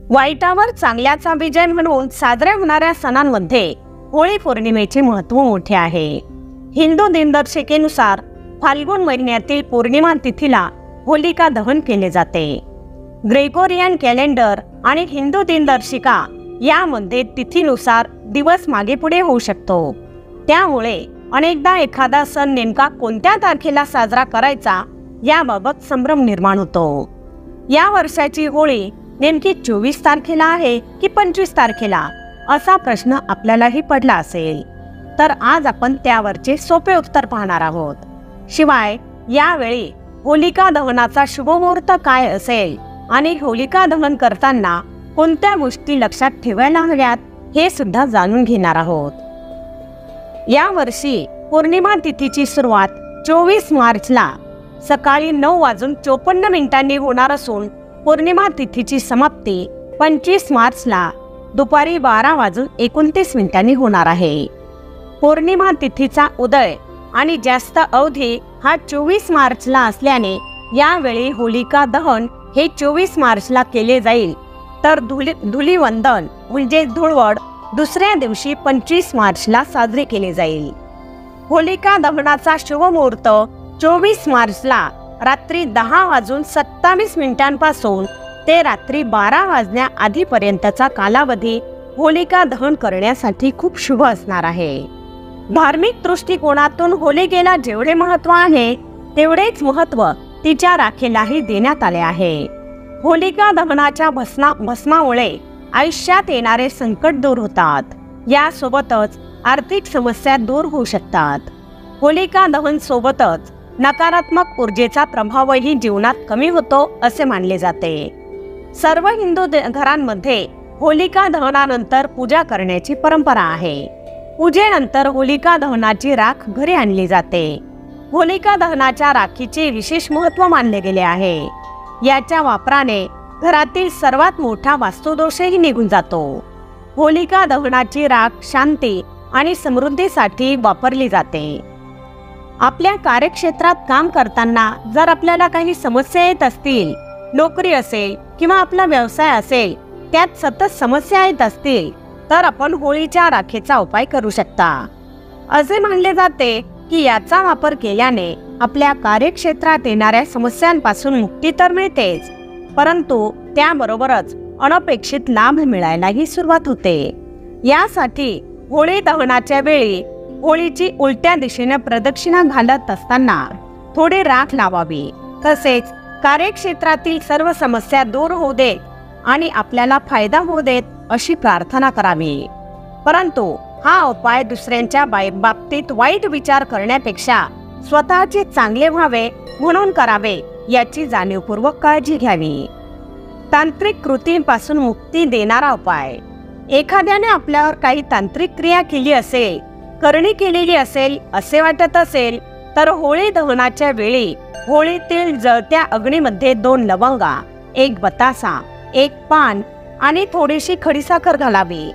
वाईटावर चांगल्याचा विजय म्हणून साजऱ्या होणाऱ्या सणांमध्ये होळी पौर्णिमेचे महत्त्व मोठे आहे। हिंदू दिनदर्शिकेनुसार फाल्गुन महिन्यातील पौर्णिमा तिथीला होलिका दहन केले जाते। ग्रेगोरियन कॅलेंडर आणि हिंदू दिनदर्शिका यामध्ये तिथीनुसार दिवस मागे पुढे होऊ शकतो। त्यामुळे अनेकदा एखादा सण नेमका कोणत्या तारखेला साजरा करायचा याबाबत संभ्रम निर्माण होतो। या वर्षाची होळी नेमकी 24 तारखेला आहे की 25 तारखेला असा प्रश्न आपल्यालाही पडला असेल, तर आज आपण त्यावरचे सोपे उत्तर पाहणार आहोत। शिवाय यावेळी होलिका दहनाचा शुभमुहूर्त काय असेल आणि होलिका दहन करताना कोणत्या गोष्टी लक्षात ठेवायला हव्यात हे सुद्धा जाणून घेणार आहोत। या वर्षी पौर्णिमा तिथीची सुरुवात 24 मार्चला सकाळी 9:54 होणार असून पौर्णिमा तिथीची समाप्ती 25 मार्चला दुपारी 12:29 होणार आहे। पौर्णिमा तिथीचा उदय आणि जास्त अवधी हा 24 मार्चला असल्याने यावेळी होलिका दहन हे 24 मार्चला केले जाईल, तर धुलीवंदन म्हणजे धुळवड दुसऱ्या दिवशी 25 मार्चला साजरे केले जाईल। होलिका दहनाचा शुभमुहूर्त 24 मार्चला रात्री 10:27 पासून ते रात्री 12 वाजण्याआधीपर्यंतचा कालावधी होलिका दहन करण्यासाठी खूप शुभ असणार आहे। धार्मिक दृष्टिकोनातून होलिकेला जेवढे महत्त्व आहे तेवढेच महत्त्व तिच्या राखेलाही देण्यात आले आहे। होलिका दहनाच्या भस्मामुळे आयुष्यात येणारे संकट दूर होतात, यासोबतच आर्थिक समस्या दूर होऊ शकतात। होलिका दहन सोबतच नकारात्मक ऊर्जेचा प्रभावही जीवनात कमी होतो असे मानले जाते। सर्व हिंदू घरांमध्ये होलिका दहनानंतर पूजा करण्याची परंपरा आहे। पूजेनंतर होलिका दहनाची राख घरी आणली जाते। होलिका दहनाच्या राखीचे विशेष महत्त्व मानले गेले आहे। याच्या वापराने घरातील सर्वात मोठा वास्तुदोषही निघून जातो। होलिका दहनाची राख शांती आणि समृद्धीसाठी वापरली जाते। आपल्या कार्यक्षेत्रात काम करताना जर आपल्याला काही समस्या येत असतील, नोकरी असेल किंवा आपला व्यवसाय असेल त्यात सतत समस्या येत असतील, तर आपण होळीच्या राखेचा उपाय करू शकता। असे मानले जाते की याचा वापर केल्याने आपल्या कार्यक्षेत्रात येणाऱ्या समस्यांपासून मुक्ती तर मिळतेच, परंतु त्याबरोबरच अनपेक्षित लाभ मिळायलाही सुरुवात होते। यासाठी होळी दहनाच्या वेळी होळीची उलट्या दिशेने प्रदक्षिणा घालत असताना थोडी राख लावावी, तसेच कार्यक्षेत्रातील सर्व समस्या दूर होऊ देत आणि आपल्याला फायदा होऊ देत अशी प्रार्थना करावी। परंतु हा उपाय दुसऱ्यांच्या बाबतीत वाईट विचार करण्यापेक्षा स्वतःचे चांगले व्हावे म्हणून करावे याची जाणीवपूर्वक काळजी घ्यावी। तांत्रिक कृतींपासून मुक्ती देणारा उपाय। एखाद्याने आपल्यावर काही तांत्रिक क्रिया केली असेल, करणी केलेली असेल असे वाटत असेल, तर होळी दहनाच्या वेळी होळीतील जळत्या अग्नीमध्ये 2 लवंगा, 1 बतासा, 1 पान आणि थोडीशी खडीसाखर घालावी।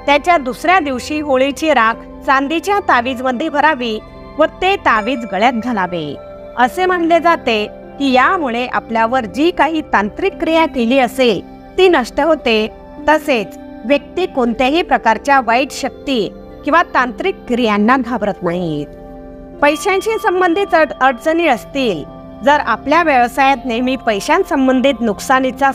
त्याच्या दुसऱ्या दिवशी होळीची राख चांदीच्या तावीजमध्ये भरावी व ते तावीज गळ्यात घालावे। असे मानले जाते की यामुळे आपल्यावर जी काही तांत्रिक क्रिया केली असेल ती नष्ट होते, तसेच व्यक्ती कोणत्याही प्रकारच्या वाईट शक्ती किंवा तांत्रिक क्रियांना घाबरत नाहीत। पैशांशी संबंधित अडचणी असतील, जर आपल्या व्यवसायात नेहमी पैशांसंबंधित नुकसानीचा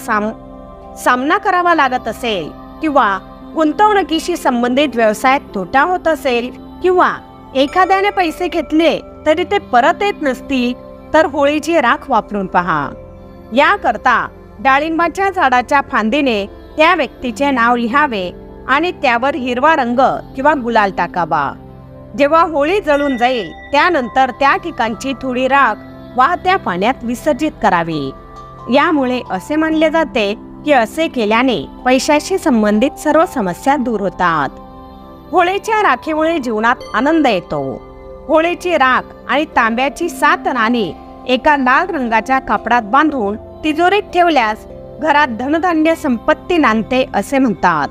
सामना करावा लागत असेल किंवा गुंतवणुकीशी संबंधित व्यवसायात तोटा होत असेल किंवा एखाद्याने पैसे घेतले तरी ते परत येत नसतील, तर होळीची राख वापरून पहा। याकरता डाळिंबाच्या झाडाच्या फांदीने त्या व्यक्तीचे नाव लिहावे आणि त्यावर हिरवा रंग किंवा गुलाल टाकावा। जेव्हा होळी जळून जाईल त्यानंतर त्या ठिकाणची थोडी राख वाहत्या पाण्यात विसर्जित करावी। यामुळे असे मानले जाते की असे केल्याने पैशाशी संबंधित सर्व समस्या दूर होतात। होळीच्या राखेमुळे जीवनात आनंद येतो। होळीची राख आणि तांब्याची 7 नाणी एका लाल रंगाच्या कापडात बांधून तिजोरीत ठेवल्यास घरात धनधान्य संपत्ती नांदते असे म्हणतात।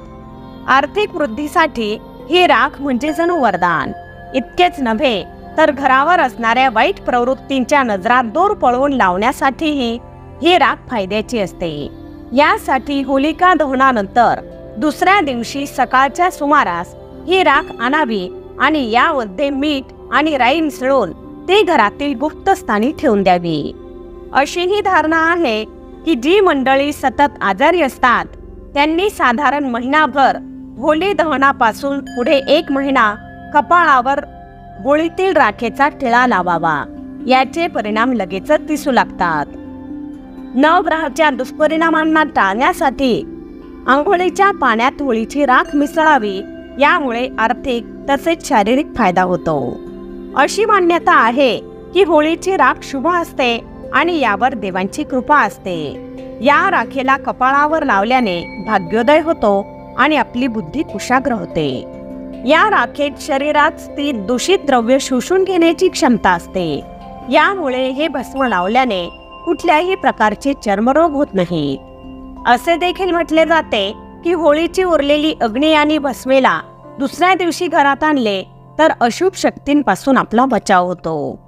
आर्थिक वृद्धीसाठी ही राख म्हणजे जणू वरदान। इतकेच नव्हे तर घरावर असणाऱ्या वाईट प्रवृत्तींच्या नजरा दूर पळवून लावण्यासाठीही ही राख फायद्याची असते। यासाठी होलिका दहनानंतर दुसऱ्या दिवशी सकाळच्या सुमारास ही राख आणावी आणि यामध्ये मीठ आणि राई मिसळून ते घरातील गुप्त स्थानी ठेवून द्यावी। अशी ही धारणा आहे की जी मंडळी सतत आजारी असतात त्यांनी साधारण महिनाभर होली दहनापासून पुढे 1 महिना कपाळावर होळीतील राखेचा टिळा लावावा। याचे परिणाम लगेचच दिसू लागतात। नवग्रहाच्या दुष्परिणामांना टाळण्यासाठी आंघोळीच्या पाण्यात होळीची राख मिसळावी। यामुळे आर्थिक तसेच शारीरिक फायदा होतो। अशी मान्यता आहे की होळीची राख शुभ असते आणि यावर देवांची कृपा असते। या राखेला कपाळावर लावल्याने भाग्योदय होतो आणि आपली बुद्धी कुशाग्र होते। या राखेत शरीरात स्थित दूषित द्रव्य शोषून घेण्याची क्षमता असते। यामुळे हे भस्म लावल्याने कुठल्याही प्रकारचे चर्मरोग होत नाहीत। असे देखील म्हटले जाते की होळीची उरलेली अग्नी आणि भस्मेला दुसऱ्या दिवशी घरात आणले तर अशुभ शक्तींपासून आपला बचाव होतो।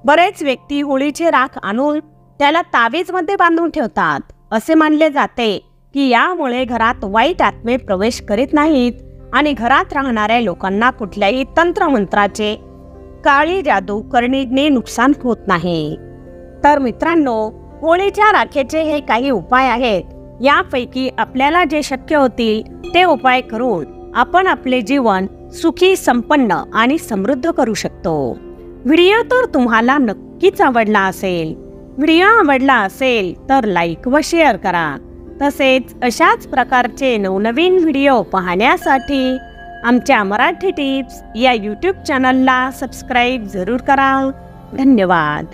बरेच व्यक्ती होळीची राख आणून त्याला तावीजमध्ये बांधून ठेवतात। असे मानले जाते की यामुळे घरात वाईट आत्मे प्रवेश करीत नाहीत आणि घरात राहणाऱ्या लोकांना कुठल्याही तंत्रमंत्राचे काळी जादू करणीने नुकसान होत नाही। तर मित्रांनो, होळीच्या राखेचे हे काही उपाय आहेत। यापैकी आपल्याला जे शक्य होतील ते उपाय करून आपण आपले जीवन सुखी, संपन्न आणि समृद्ध करू शकतो। व्हिडिओ तर तुम्हाला नक्कीच आवडला असेल। व्हिडिओ आवडला असेल तर लाईक व शेअर करा। तसेच अशाच प्रकारचे नवनवीन व्हिडिओ पाहण्यासाठी आमच्या मराठी टिप्स या यूट्यूब चॅनलला सबस्क्राईब जरूर करा। धन्यवाद।